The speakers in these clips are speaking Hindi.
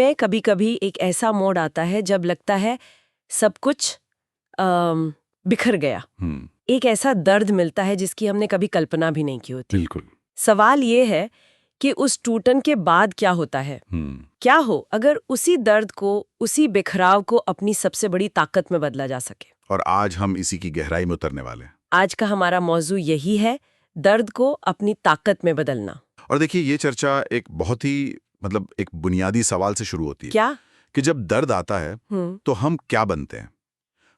में कभी कभी एक ऐसा मोड आता है जब लगता है सब कुछ बिखर गया। एक ऐसा दर्द मिलता है जिसकी हमने कभी कल्पना भी नहीं की होती। बिल्कुल। सवाल ये है कि उस टूटन के बाद क्या होता है। क्या हो अगर उसी दर्द को, उसी बिखराव को अपनी सबसे बड़ी ताकत में बदला जा सके। और आज हम इसी की गहराई में उतरने वाले हैं। आज का हमारा मौजू यही है, दर्द को अपनी ताकत में बदलना। और देखिए, ये चर्चा एक बहुत ही एक बुनियादी सवाल से शुरू होती है। क्या? कि जब दर्द आता है तो हम क्या बनते हैं।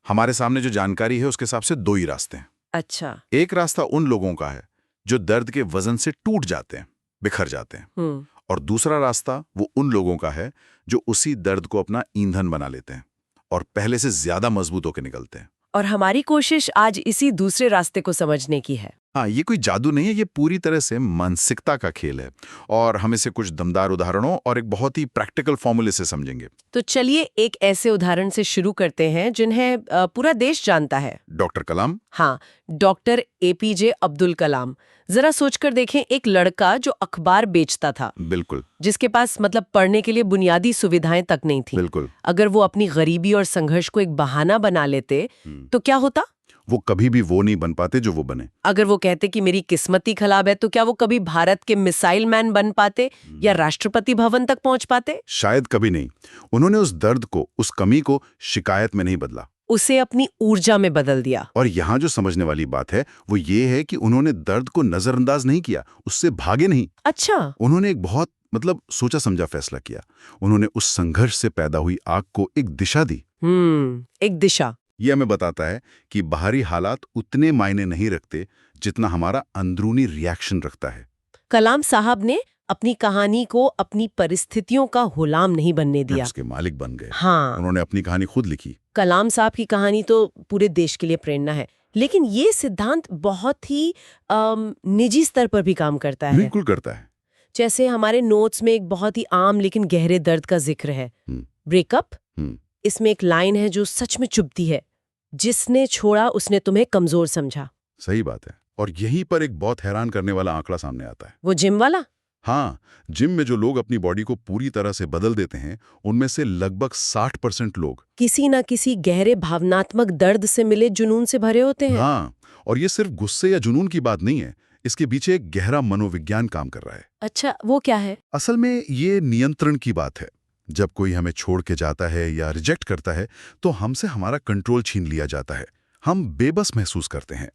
हमारे सामने जो जानकारी है उसके हिसाब से दो ही रास्ते हैं। अच्छा। एक रास्ता उन लोगों का है जो दर्द के वजन से टूट जाते हैं, बिखर जाते हैं। और दूसरा रास्ता वो उन लोगों का है जो उसी दर्द को अपना ईंधन बना लेते हैं और पहले से ज्यादा मजबूत होकर निकलते हैं। और हमारी कोशिश आज इसी दूसरे रास्ते को समझने की है। हाँ, ये कोई जादू नहीं है, ये पूरी तरह से मानसिकता का खेल है। और हम इसे कुछ दमदार उदाहरणों और एक बहुत ही प्रैक्टिकल फॉर्मूले से समझेंगे। तो चलिए एक ऐसे उदाहरण से शुरू करते हैं जिन्हें पूरा देश जानता है। डॉक्टर कलाम। हाँ, डॉक्टर एपीजे अब्दुल कलाम। जरा सोचकर देखें, एक लड़का जो अखबार बेचता था। बिल्कुल। जिसके पास पढ़ने के लिए बुनियादी सुविधाएं तक नहीं थी। बिल्कुल। अगर वो अपनी गरीबी और संघर्ष को एक बहाना बना लेते तो क्या होता? वो कभी भी वो नहीं बन पाते जो वो बने। अगर वो कहते कि मेरी किस्मत ही खराब है, तो क्या वो कभी भारत के मिसाइल मैन बन पाते या राष्ट्रपति भवन तक पहुंच पाते? शायद कभी नहीं। उन्होंने उस दर्द को, उस कमी को शिकायत में नहीं बदला, उसे अपनी ऊर्जा में बदल दिया। और यहाँ जो समझने वाली बात है वो ये है कि उन्होंने दर्द को नजरअंदाज नहीं किया, उससे भागे नहीं। अच्छा। उन्होंने एक बहुत सोचा समझा फैसला किया। उन्होंने उस संघर्ष से पैदा हुई आग को एक दिशा दी। एक दिशा। यह हमें बताता है कि बाहरी हालात उतने मायने नहीं रखते जितना हमारा अंदरूनी रिएक्शन रखता है। कलाम साहब ने अपनी कहानी को अपनी परिस्थितियों का गुलाम नहीं बनने दिया, उसके मालिक बन गए। हाँ, उन्होंने अपनी कहानी खुद लिखी। कलाम साहब की कहानी तो पूरे देश के लिए प्रेरणा है, लेकिन ये सिद्धांत बहुत ही निजी स्तर पर भी काम करता है। बिल्कुल करता है। जैसे हमारे नोट्स में एक बहुत ही आम लेकिन गहरे दर्द का जिक्र है, ब्रेकअप। इसमें एक लाइन है जो सच में चुभती है, जिसने छोड़ा उसने तुम्हें कमजोर समझा। सही बात है। और यहीं पर एक बहुत हैरान करने वाला आंकड़ा सामने आता है। वो जिम वाला? हाँ, जिम में जो लोग अपनी बॉडी को पूरी तरह से बदल देते हैं, उनमें से लगभग 60% लोग किसी न किसी गहरे भावनात्मक दर्द से मिले जुनून से भरे होते हैं। हाँ, और ये सिर्फ गुस्से या जुनून की बात नहीं है, इसके पीछे एक गहरा मनोविज्ञान काम कर रहा है। अच्छा, वो क्या है? असल में ये नियंत्रण की बात है। जब कोई हमें छोड़ के जाता है या रिजेक्ट करता है तो हमसे हमारा कंट्रोल छीन लिया जाता है। हम बेबस महसूस करते हैं।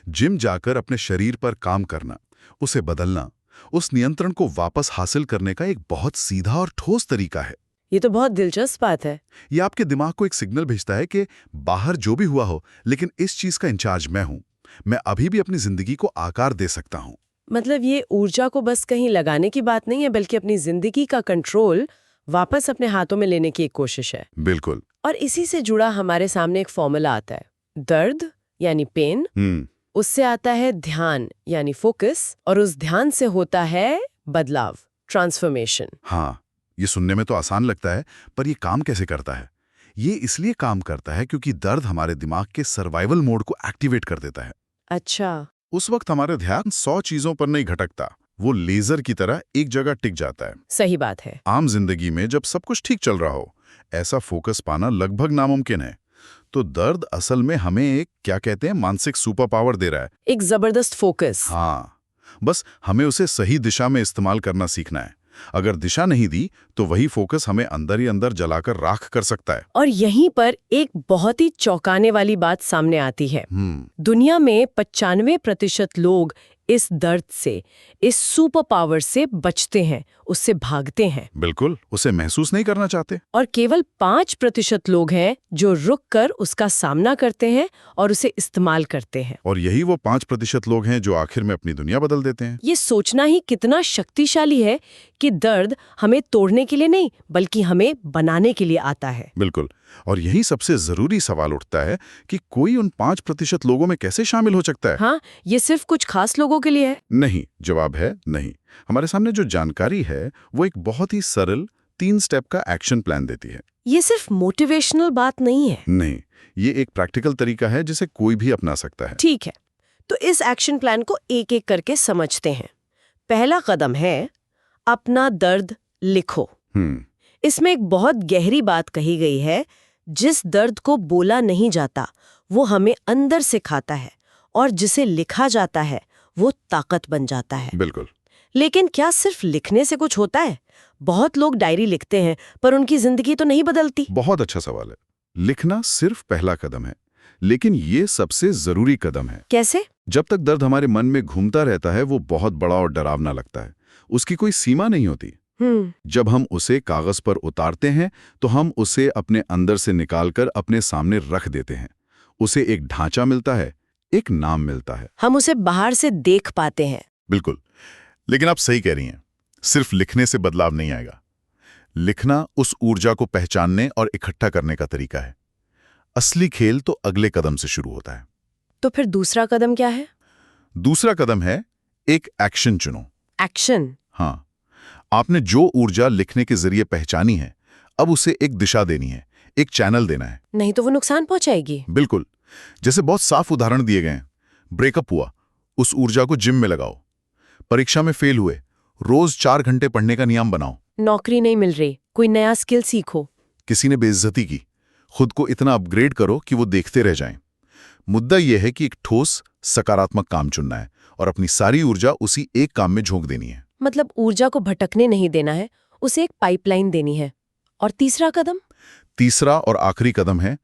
जिम जाकर अपने शरीर पर काम करना, उसे बदलना, उस नियंत्रण को वापस हासिल करने का एक बहुत सीधा और ठोस तरीका है। ये तो बहुत दिलचस्प बात है। ये आपके दिमाग को एक सिग्नल भेजता है कि बाहर जो भी हुआ हो, लेकिन इस चीज का इंचार्ज मैं हूं। मैं अभी भी अपनी जिंदगी को आकार दे सकता हूं। ये ऊर्जा को बस कहीं लगाने की बात नहीं है, बल्कि अपनी जिंदगी का कंट्रोल वापस अपने हाथों में लेने की एक कोशिश है। बिल्कुल। और इसी से जुड़ा हमारे सामने एक फॉर्मूला आता है। दर्द यानी पेन, उससे आता है ध्यान यानी फोकस, और उस ध्यान से होता है बदलाव, ट्रांसफॉर्मेशन। हाँ, ये सुनने में तो आसान लगता है, पर ये काम कैसे करता है? ये इसलिए काम करता है क्योंकि दर्द हमारे दिमाग के सर्वाइवल मोड को एक्टिवेट कर देता है। अच्छा। उस वक्त हमारा ध्यान 100 चीजों पर नहीं भटकता, वो लेजर की तरह एक जगह टिक जाता है। सही बात है। आम जिंदगी में जब सब कुछ ठीक चल रहा हो, ऐसा फोकस पाना लगभग नामुमकिन है। तो दर्द असल में हमें एक, क्या कहते हैं, मानसिक सुपर पावर दे रहा है। एक जबरदस्त फोकस। हाँ, बस हमें उसे सही दिशा में इस्तेमाल करना सीखना है। अगर दिशा नहीं दी तो वही फोकस हमें अंदर ही अंदर जलाकर राख कर सकता है। और यहीं पर एक बहुत ही चौंकाने वाली बात सामने आती है। दुनिया में 95% लोग इस दर्द से, इस सुपर पावर से बचते हैं, उससे भागते हैं। बिल्कुल, उसे महसूस नहीं करना चाहते। और केवल 5% लोग हैं जो रुक कर उसका सामना करते हैं और उसे इस्तेमाल करते हैं। और यही वो 5% लोग हैं जो आखिर में अपनी दुनिया बदल देते हैं। ये सोचना ही कितना शक्तिशाली है कि दर्द हमें तोड़ने के लिए नहीं, बल्कि हमें बनाने के लिए आता है। बिल्कुल। और यही सबसे जरूरी सवाल उठता है कि कोई उन 5% लोगों में कैसे शामिल हो सकता है? हाँ, ये सिर्फ कुछ खास लोगों के लिए है? नहीं, जवाब है नहीं। हमारे सामने जो जानकारी है वो एक बहुत ही सरल 3 स्टेप का एक्शन प्लान देती है। ये सिर्फ मोटिवेशनल बात नहीं है। नहीं, ये एक प्रैक्टिकल तरीका है जिसे कोई भी अपना सकता है। ठीक है, तो इस एक्शन प्लान को एक एक करके समझते हैं। पहला कदम है अपना दर्द लिखो। इसमें एक बहुत गहरी बात कही गई है, जिस दर्द को बोला नहीं जाता वो हमें अंदर से खाता है, और जिसे लिखा जाता है वो ताकत बन जाता है। बिल्कुल। लेकिन क्या सिर्फ लिखने से कुछ होता है? बहुत लोग डायरी लिखते हैं पर उनकी जिंदगी तो नहीं बदलती। बहुत अच्छा सवाल है। लिखना सिर्फ पहला कदम है, लेकिन ये सबसे जरूरी कदम है। कैसे? जब तक दर्द हमारे मन में घूमता रहता है वो बहुत बड़ा और डरावना लगता है, उसकी कोई सीमा नहीं होती। जब हम उसे कागज पर उतारते हैं तो हम उसे अपने अंदर से निकालकर अपने सामने रख देते हैं। उसे एक ढांचा मिलता है, एक नाम मिलता है। हम उसे बाहर से देख पाते हैं। बिल्कुल। लेकिन आप सही कह रही हैं, सिर्फ लिखने से बदलाव नहीं आएगा। लिखना उस ऊर्जा को पहचानने और इकट्ठा करने का तरीका है। असली खेल तो अगले कदम से शुरू होता है। तो फिर दूसरा कदम क्या है? दूसरा कदम है एक एक्शन चुनो। एक्शन? हाँ, आपने जो ऊर्जा लिखने के जरिए पहचानी है, अब उसे एक दिशा देनी है, एक चैनल देना है। नहीं तो वो नुकसान पहुंचाएगी। बिल्कुल। जैसे बहुत साफ उदाहरण दिए गए हैं। ब्रेकअप हुआ, उस ऊर्जा को जिम में लगाओ। परीक्षा में फेल हुए, रोज 4 घंटे पढ़ने का नियम बनाओ। नौकरी नहीं मिल रही, कोई नया स्किल सीखो। किसी ने बेइज्जती की, खुद को इतना अपग्रेड करो कि वो देखते रह जाएं। मुद्दा यह है कि एक ठोस सकारात्मक काम चुनना है और अपनी सारी ऊर्जा उसी एक काम में झोंक देनी है। मतलब ऊर्जा को भटकने नहीं देना है, उसे एक पाइपलाइन देनी है। और तीसरा कदम? तीसरा और आखिरी कदम है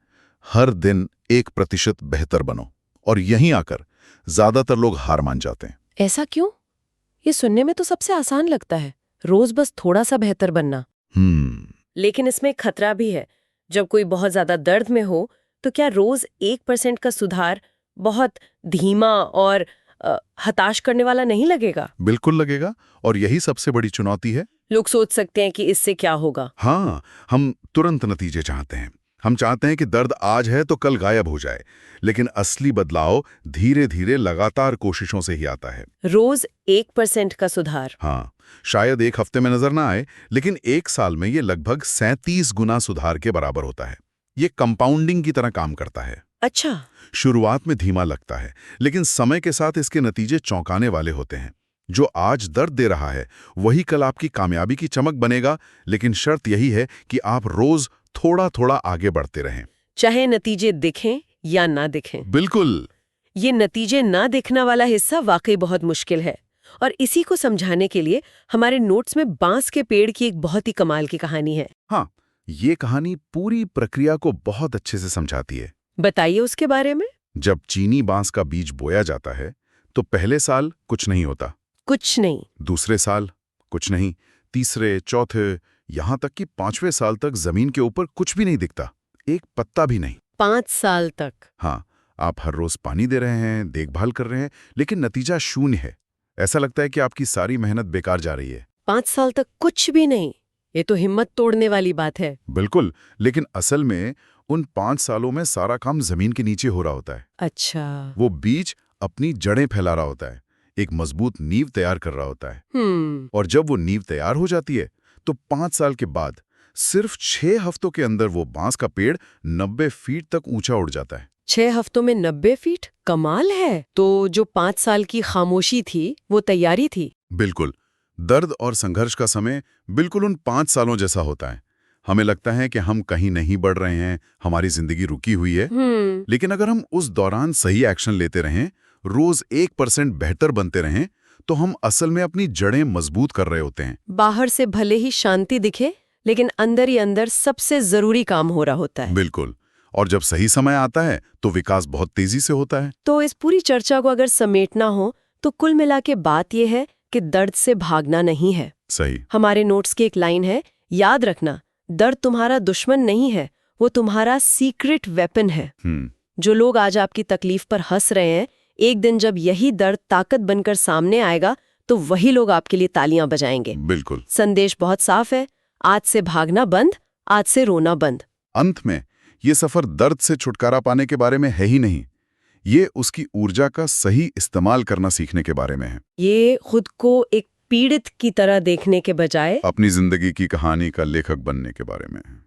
हर दिन 1% बेहतर बनो। और यहीं आकर ज्यादातर लोग हार मान जाते हैं। ऐसा क्यों? ये सुनने में तो सबसे आसान लगता है, रोज बस थोड़ा सा बेहतर बनना। लेकिन इसमें खतरा भी है। जब कोई बहुत ज्यादा दर्द में हो तो क्या रोज 1% का सुधार बहुत धीमा और हताश करने वाला नहीं लगेगा? बिल्कुल लगेगा, और यही सबसे बड़ी चुनौती है। लोग सोच सकते हैं कि इससे क्या होगा। हाँ, हम तुरंत नतीजे चाहते हैं। हम चाहते हैं कि दर्द आज है तो कल गायब हो जाए, लेकिन असली बदलाव धीरे धीरे लगातार कोशिशों से ही आता है। रोज 1% का सुधार। हाँ, शायद एक हफ्ते में नजर ना आए, लेकिन 1 साल में ये लगभग 37 गुना सुधार के बराबर होता है। ये कंपाउंडिंग की तरह काम करता है। अच्छा। शुरुआत में धीमा लगता है, लेकिन समय के साथ इसके नतीजे चौंकाने वाले होते हैं। जो आज दर्द दे रहा है वही कल आपकी कामयाबी की चमक बनेगा, लेकिन शर्त यही है कि आप रोज थोड़ा थोड़ा आगे बढ़ते रहें, चाहे नतीजे दिखें या ना दिखें। बिल्कुल। ये नतीजे ना दिखना वाला हिस्सा वाकई बहुत मुश्किल है, और इसी को समझाने के लिए हमारे नोट्स में बांस के पेड़ की एक बहुत ही कमाल की कहानी है। हाँ, ये कहानी पूरी प्रक्रिया को बहुत अच्छे से समझाती है। बताइए उसके बारे में। जब चीनी बांस का बीज बोया जाता है तो पहले साल कुछ नहीं होता। कुछ नहीं। दूसरे साल कुछ नहीं, तीसरे, चौथे, यहाँ तक कि 5वें साल तक जमीन के ऊपर कुछ भी नहीं दिखता, एक पत्ता भी नहीं। 5 साल तक? हाँ, आप हर रोज पानी दे रहे हैं, देखभाल कर रहे हैं, लेकिन नतीजा शून्य है। ऐसा लगता है कि आपकी सारी मेहनत बेकार जा रही है। 5 साल तक कुछ भी नहीं? ये तो हिम्मत तोड़ने वाली बात है। बिल्कुल, लेकिन असल में उन 5 सालों में सारा काम जमीन के नीचे हो रहा होता है। अच्छा। वो बीज अपनी जड़ें फैला रहा होता है, एक मजबूत नींव तैयार कर रहा होता है। और जब वो नींव तैयार हो जाती है तो 5 साल के बाद सिर्फ 6 हफ्तों के अंदर वो बांस का पेड़ 90 फीट तक ऊंचा उड़ जाता है। 6 हफ्तों में 90 फीट? कमाल है। तो जो 5 साल की खामोशी थी वो तैयारी थी। बिल्कुल। दर्द और संघर्ष का समय बिल्कुल उन 5 सालों जैसा होता है। हमें लगता है कि हम कहीं नहीं बढ़ रहे हैं, हमारी जिंदगी रुकी हुई है। लेकिन अगर हम उस दौरान सही एक्शन लेते रहें, रोज 1% बेहतर बनते रहें, तो हम असल में अपनी जड़ें मजबूत कर रहे होते हैं। बाहर से भले ही शांति दिखे, लेकिन अंदर ही अंदर सबसे जरूरी काम हो रहा होता है। बिल्कुल। और जब सही समय आता है तो विकास बहुत तेजी से होता है। तो इस पूरी चर्चा को अगर समेटना हो तो कुल मिला के बात यह है कि दर्द से भागना नहीं है। सही। हमारे नोट्स की एक लाइन है, याद रखना, दर्द तुम्हारा दुश्मन नहीं है, वो तुम्हारा सीक्रेट वेपन है। जो लोग आज आपकी तकलीफ पर हंस रहे हैं, एक दिन जब यही दर्द ताकत बनकर सामने आएगा तो वही लोग आपके लिए तालियां बजाएंगे। बिल्कुल। संदेश बहुत साफ है, आज से भागना बंद, आज से रोना बंद। अंत में ये सफर दर्द से छुटकारा पाने के बारे में है ही नहीं, ये उसकी ऊर्जा का सही इस्तेमाल करना सीखने के बारे में है। ये खुद को एक पीड़ित की तरह देखने के बजाय अपनी जिंदगी की कहानी का लेखक बनने के बारे में है।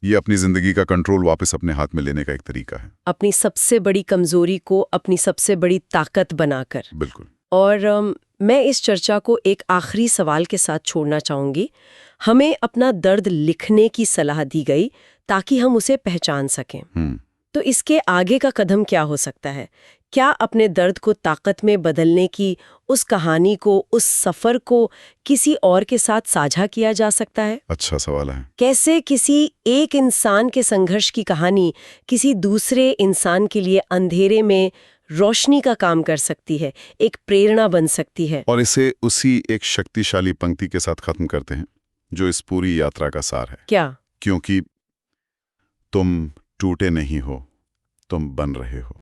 ये अपनी जिंदगी का कंट्रोल वापस अपने हाथ में लेने का एक तरीका है। अपनी सबसे बड़ी कमजोरी को अपनी सबसे बड़ी ताकत बनाकर। बिल्कुल। और मैं इस चर्चा को एक आखिरी सवाल के साथ छोड़ना चाहूंगी। हमें अपना दर्द लिखने की सलाह दी गई ताकि हम उसे पहचान सकें। तो इसके आगे का कदम क्या हो सकता है? क्या अपने दर्द को ताकत में बदलने की उस कहानी को, उस सफर को किसी और के साथ साझा किया जा सकता है? अच्छा सवाल है। कैसे किसी एक इंसान के संघर्ष की कहानी किसी दूसरे इंसान के लिए अंधेरे में रोशनी का काम कर सकती है, एक प्रेरणा बन सकती है? और इसे उसी एक शक्तिशाली पंक्ति के साथ खत्म करते हैं जो इस पूरी यात्रा का सार है। क्या? क्योंकि तुम टूटे नहीं हो, तुम बन रहे हो।